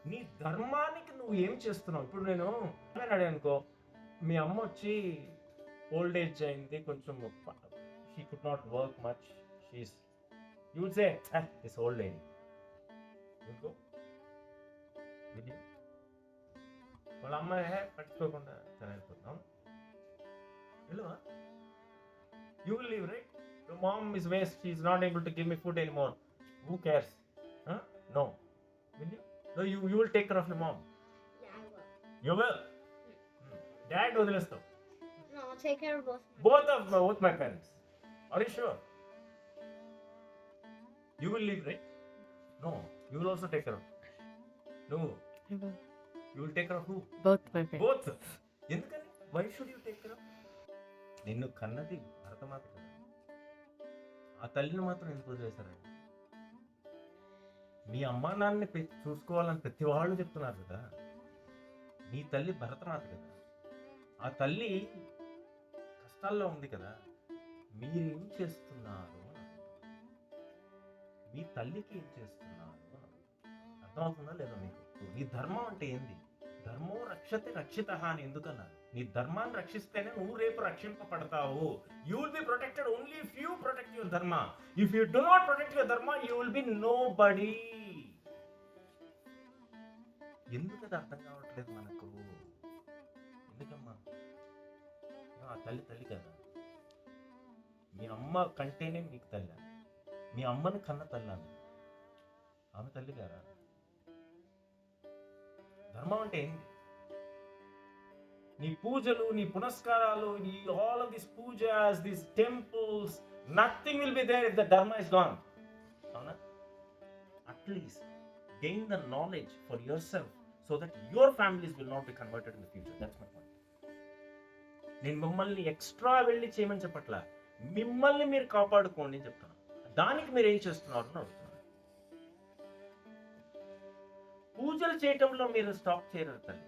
నీ ధర్మానికి నువ్వు ఏం చేస్తున్నావు? ఇప్పుడు నేను అడిగాను అనుకో, మీ అమ్మ వచ్చి ఓల్డ్ ఏజ్ అయింది, కొంచెం she could not work much, she's you would say this old lady ఇంకో వాళ్ళ అమ్మ పట్టుకోకుండా చనిపోతున్నాం వెళ్ళవా? You will leave, right? Your mom is waste. She is not able to give me food anymore. Who cares? Huh? No. Will you? No, you will take care of your mom. Yeah, I will. You will. Dad వదిలేస్తావు. No, I'll take care of Both my parents. Are you sure? You will leave, right? No. You will also take care of. No. I will. You will take care of who? Both my parents. Both. ఎందుకని? Why should you take care of? నిన్ను కన్నది భరతమాత కదా, ఆ తల్లిని మాత్రం ఎందుకు వదిలేశారండి? మీ అమ్మా నాన్నని చూసుకోవాలని ప్రతి వాళ్ళు చెప్తున్నారు కదా. నీ తల్లి భరతమాత కదా, ఆ తల్లి కష్టాల్లో ఉంది కదా, మీరేం చేస్తున్నారు? మీ తల్లికి ఏం చేస్తున్నారు? అర్థమవుతుందా లేదా మీకు? నీ ధర్మం అంటే ఏంది? ధర్మో రక్షతే రక్షిత అని ఎందుకన్నారు? నీ ధర్మాన్ని రక్షిస్తేనే నువ్వు రేపు రక్షింపబడతావు. You will be protected only if you protect your dharma. If you do not protect your dharma you will be nobody. ఎందుకు అది అర్థం కావట్లేదు మనకు? ఎందుకమ్మా? ఆ తల్లి తల్లి కదా, మీ అమ్మ కంటేనే మీకు తల్లి. మీ అమ్మని కన్న తల్లి ఆమె తల్లి కదా. ధర్మం అంటే ఏంటి? నీ పూజలు, నీ పునస్కారాలు, నీ all of this pujas, this temples, nothing will be there if the dharma is gone. అవునా? At least gain the knowledge for yourself so that your families will not be converted in the future. That's my point. నేను మిమ్మల్ని extra వెళ్ళి చేయమని చెప్పట్లా, మిమ్మల్ని మీరు కాపాడుకోండి అని చెప్తాను. దానికి మీరు ఏం చేస్తున్నారు అని అడుగుతున్నాను. పూజలు చేయటంలో మీరు స్టాప్ చేయరు తల్లి.